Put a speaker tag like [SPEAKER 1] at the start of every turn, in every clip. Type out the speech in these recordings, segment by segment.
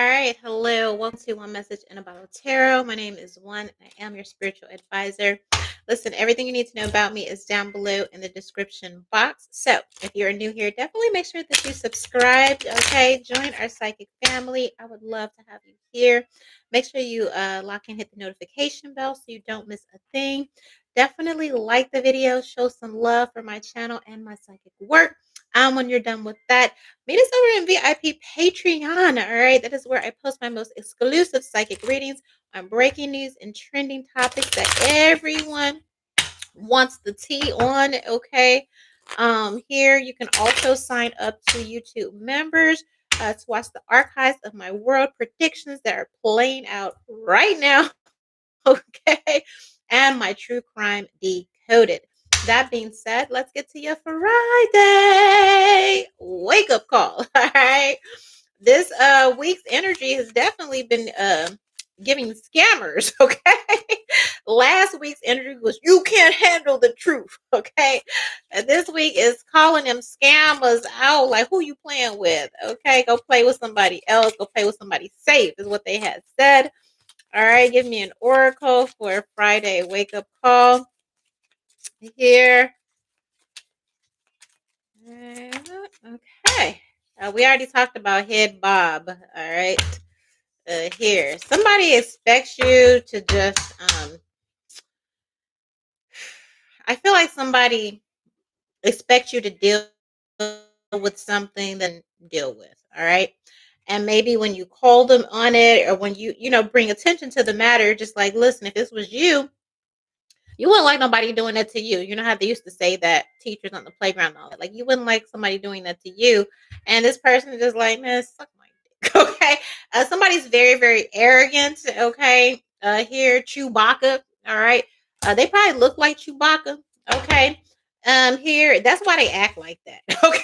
[SPEAKER 1] All right, hello. Welcome to One Message in a Bottle Tarot. My name is One, and I am your spiritual advisor. Listen, everything you need to know about me is down below in the description box. So, if you're new here, definitely make sure that you subscribe. Okay, join our psychic family. I would love to have you here. Make sure you lock and hit the notification bell so you don't miss a thing. Definitely like the video, show some love for my channel and my psychic work. When you're done with that, meet us over in VIP Patreon. All right, that is where I post my most exclusive psychic readings on breaking news and trending topics that everyone wants the tea on. Okay, here you can also sign up to YouTube members to watch the archives of my world predictions that are playing out right now. Okay, and my true crime decoded. That being said, let's get to your Friday wake up call. All right. This week's energy has definitely been giving scammers, okay? Last week's energy was you can't handle the truth, okay? And this week is calling them scammers out like who you playing with, okay? Go play with somebody else, go play with somebody safe is what they had said. All right, give me an oracle for Friday wake up call here. Okay. We already talked about head bob. All right. Here. Somebody expects you to just I feel like somebody expects you to deal with something then deal with. All right. And maybe when you call them on it or when you bring attention to the matter, just like, listen, if this was you wouldn't like nobody doing that to you. You know how they used to say that teachers on the playground and all that. Like you wouldn't like somebody doing that to you. And this person is just like, man, suck my dick. Okay. Somebody's very, very arrogant. Okay. Here, Chewbacca. All right. They probably look like Chewbacca. Okay. Here, that's why they act like that. Okay.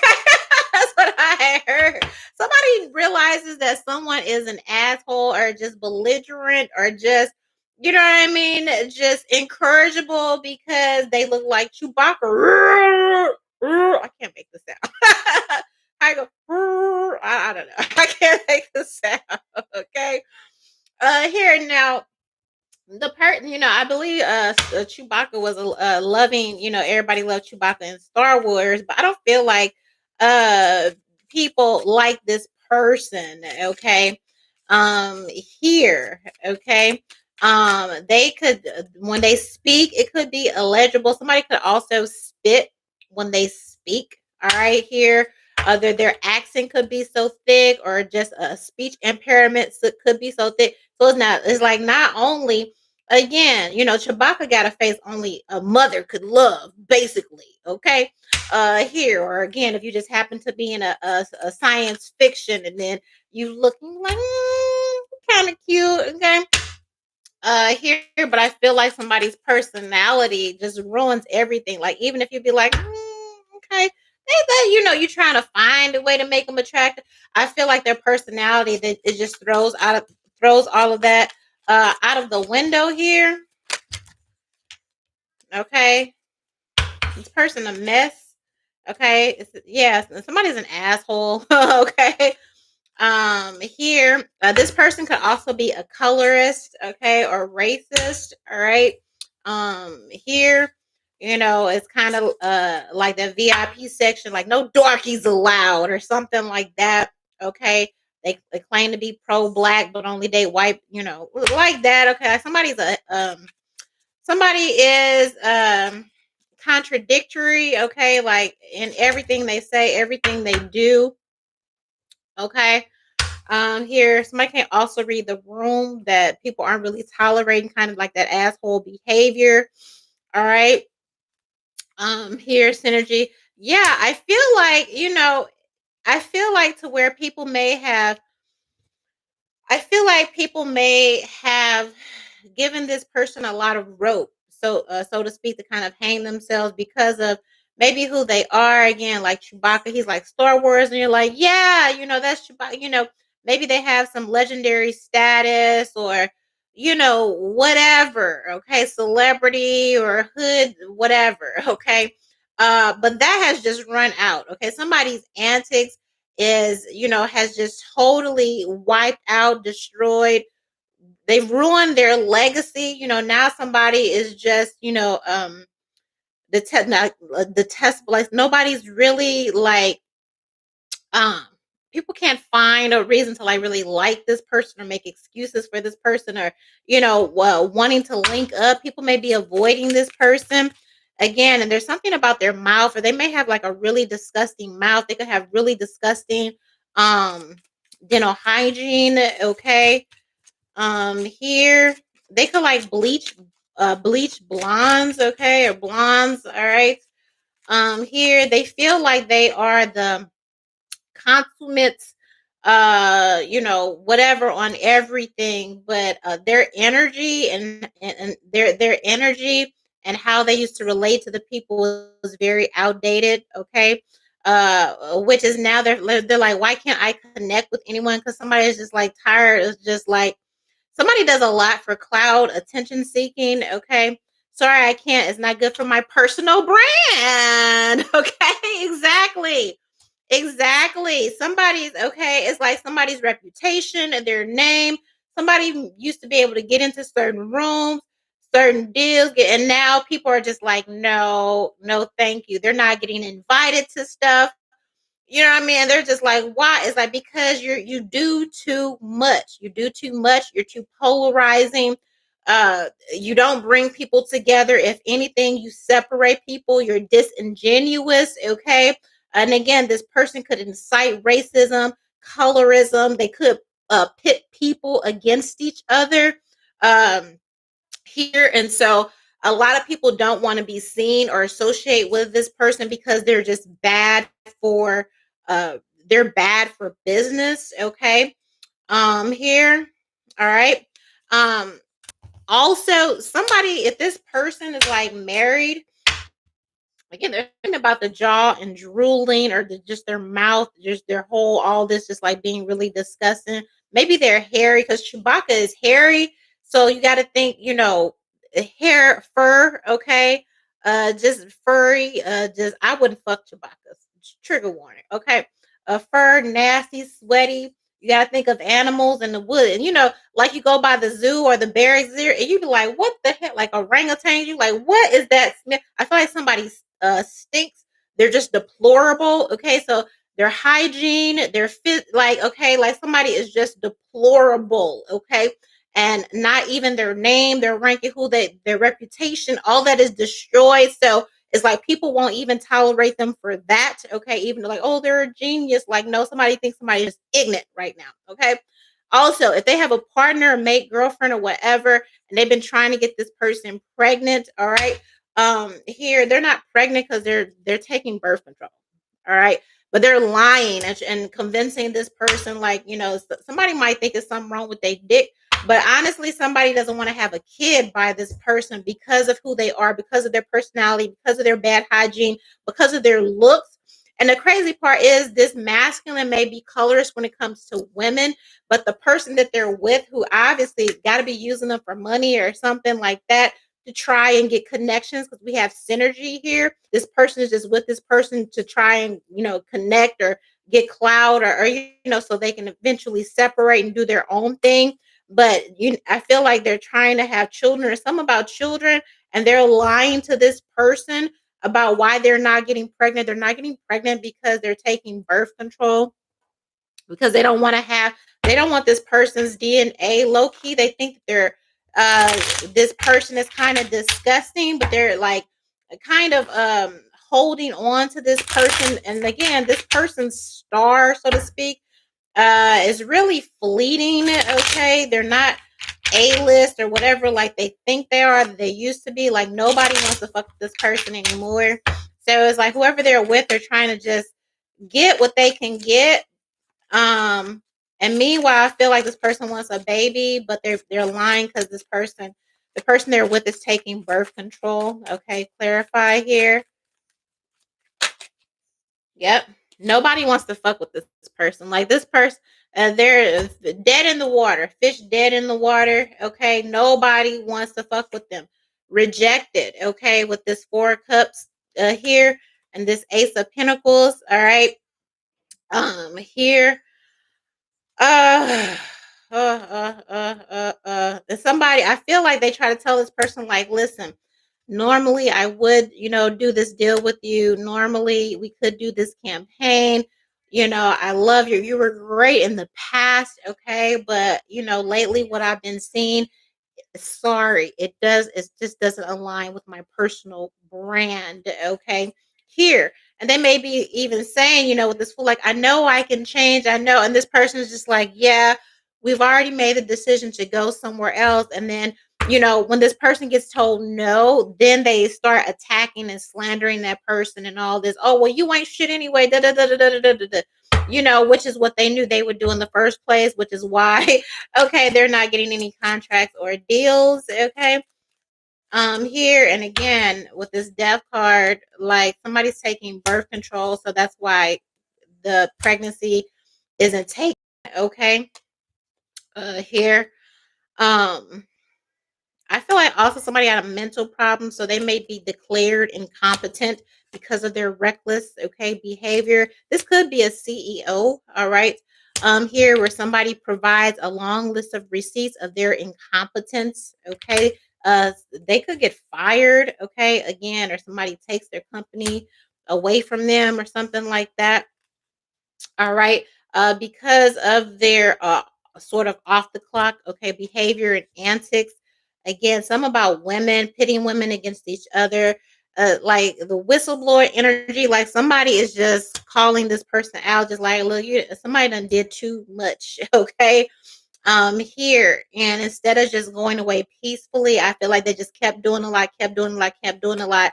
[SPEAKER 1] That's what I heard. Somebody realizes that someone is an asshole or just belligerent or just what I mean? Just incorrigible because they look like Chewbacca. I can't make the sound. I go, I don't know. I can't make the sound. Okay. Here now, the part, I believe Chewbacca was a loving, everybody loved Chewbacca in Star Wars, but I don't feel like uh people like this person, okay? Here, okay? They could when they speak, it could be illegible. Somebody could also spit when they speak. All right, here. Their accent could be so thick, or just a speech impairment could be so thick. So it's like not only again, Chewbacca got a face only a mother could love, basically. Okay. Here, or again, if you just happen to be in a science fiction and then you looking like kind of cute, okay. Here, but I feel like somebody's personality just ruins everything. Like, even if you be like, okay, you're trying to find a way to make them attractive. I feel like their personality that it just throws all of that out of the window here. Okay, this person a mess. Okay, somebody's an asshole. Okay. Here, this person could also be a colorist, okay, or racist. All right. Here, it's kind of like the VIP section, like no darkies allowed or something like that. Okay. They claim to be pro-black, but only date white, like that. Okay. Somebody is contradictory, okay, like in everything they say, everything they do. Okay. Here, somebody can also read the room that people aren't really tolerating, kind of like that asshole behavior. All right. Here, synergy. Yeah, I feel like to where I feel like people may have given this person a lot of rope, so to speak, to kind of hang themselves because of maybe who they are. Again, like Chewbacca, he's like Star Wars, and you're like, yeah, that's Chewbacca. Maybe they have some legendary status or whatever. Okay, celebrity or hood, whatever. Okay, but that has just run out. Okay, somebody's antics is, has just totally wiped out, destroyed. They've ruined their legacy. Now somebody is just, the test, like nobody's really like, um people can't find a reason to like really like this person or make excuses for this person, or well, wanting to link up. People may be avoiding this person again, and there's something about their mouth, or they may have like a really disgusting mouth. They could have really disgusting um hygiene. Okay. Here they could like bleach blondes, okay, or blondes. All right. Here they feel like they are the consummates, whatever on everything, but their energy and their energy and how they used to relate to the people was very outdated. Okay. Which is now they're like, why can't I connect with anyone? Because somebody is just like tired. It's just like somebody does a lot for cloud attention seeking. Okay. Sorry, I can't. It's not good for my personal brand. Okay. Exactly. Exactly. Somebody's okay. It's like somebody's reputation and their name. Somebody used to be able to get into certain rooms, certain deals, and now people are just like, no, no, thank you. They're not getting invited to stuff. You know what I mean? They're just like, why? It's like because you do too much. You do too much. You're too polarizing. You don't bring people together. If anything, you separate people. You're disingenuous. Okay. And again, this person could incite racism, colorism. They could pit people against each other. Um, Here, and so a lot of people don't want to be seen or associate with this person because they're just bad for uh they're bad for business. Okay. Here. All right. um Also, somebody, if this person is like married, again, they're thinking about the jaw and drooling, or just their mouth, just their whole, all this just like being really disgusting. Maybe they're hairy because Chewbacca is hairy. So you got to think, hair, fur, okay? Just furry. Just I wouldn't fuck Chewbacca. Trigger warning, okay? Fur, nasty, sweaty. You got to think of animals in the wood, and like you go by the zoo or the bear exhibit, and you be like, "What the heck?" Like orangutan, you like, "What is that smell?" I feel like somebody stinks. They're just deplorable. Okay, so their hygiene, their fit, like okay, like somebody is just deplorable. Okay, and not even their name, their ranking, their reputation, all that is destroyed. So it's like people won't even tolerate them for that. Okay, even like, oh, they're a genius. Like, no, somebody thinks somebody is ignorant right now. Okay. Also, if they have a partner, mate, girlfriend, or whatever, and they've been trying to get this person pregnant, all right, here they're not pregnant because they're taking birth control, all right, but they're lying and convincing this person, like, somebody might think there's something wrong with their dick, but honestly somebody doesn't want to have a kid by this person because of who they are, because of their personality, because of their bad hygiene, because of their looks. And the crazy part is this masculine may be colorist when it comes to women, but the person that they're with, who obviously got to be using them for money or something like that, to try and get connections, because we have synergy here. This person is just with this person to try and connect or get clout, or so they can eventually separate and do their own thing. But I feel like they're trying to have children or something about children, and they're lying to this person about why they're not getting pregnant. They're not getting pregnant because they're taking birth control, because they don't want this person's DNA. Low key, they think they're this person is kind of disgusting, but they're like kind of holding on to this person. And again, this person's star, so to speak, is really fleeting. Okay, they're not A-list or whatever like they think they are, they used to be. Like nobody wants to fuck with this person anymore. So it's like whoever they're with, they're trying to just get what they can get. And meanwhile, I feel like this person wants a baby, but they're lying because the person they're with is taking birth control. Okay, clarify here. Yep. Nobody wants to fuck with this person. Like this person, they're dead in the water. Fish dead in the water. Okay. Nobody wants to fuck with them. Rejected. Okay. With this 4 of cups here and this Ace of Pentacles. All right. Here, uh, and somebody, I feel like they try to tell this person, like, listen, normally I would, do this deal with you. Normally we could do this campaign. I love you. You were great in the past, okay? But, lately what I've been seeing, sorry, it just doesn't align with my personal brand, okay? Here. And they may be even saying, with this fool, like, I know I can change, I know. And this person is just like, yeah, we've already made the decision to go somewhere else. And then, when this person gets told no, then they start attacking and slandering that person and all this. Oh, well, you ain't shit anyway. Da, da, da, da, da, da, da, da. Which is what they knew they would do in the first place, which is why okay, they're not getting any contracts or deals, okay? Here and again with this death card, like somebody's taking birth control, so that's why the pregnancy isn't taken, okay? Here. Um I feel like also somebody had a mental problem, so they may be declared incompetent because of their reckless, okay, behavior. This could be a CEO, all right. Here where somebody provides a long list of receipts of their incompetence, okay. They could get fired, okay, again, or somebody takes their company away from them or something like that. All right. Because of their sort of off the clock, okay, behavior and antics. Again, some about women, pitting women against each other. Like the whistleblower energy, like somebody is just calling this person out, just like, look, somebody done did too much, okay? Here, and instead of just going away peacefully, I feel like they just kept doing a lot, kept doing a lot, kept doing a lot,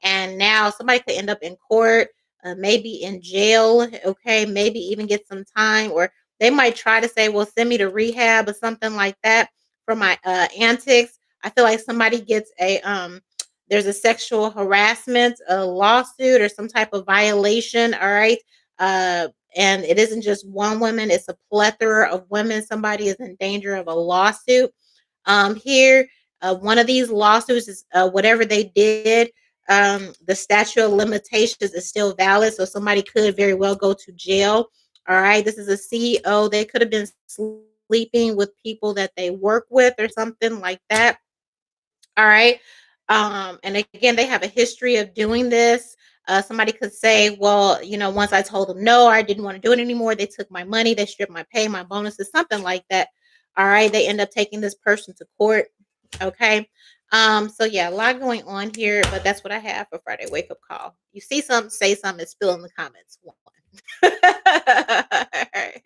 [SPEAKER 1] and now somebody could end up in court, maybe in jail, okay, maybe even get some time, or they might try to say, well, send me to rehab or something like that for my antics. I feel like somebody gets a there's a sexual harassment, a lawsuit, or some type of violation, all right. uh and it isn't just one woman, it's a plethora of women. Somebody is in danger of a lawsuit. Here, one of these lawsuits is whatever they did, the statute of limitations is still valid, so somebody could very well go to jail. All right, this is a CEO. They could have been sleeping with people that they work with or something like that. All right. And again, they have a history of doing this. Somebody could say, well, once I told them no, I didn't want to do it anymore. They took my money, they stripped my pay, my bonuses, something like that. All right. They end up taking this person to court. Okay. So yeah, a lot going on here, but that's what I have for Friday Wake Up Call. You see something, say something, and spill in the comments. One. All right.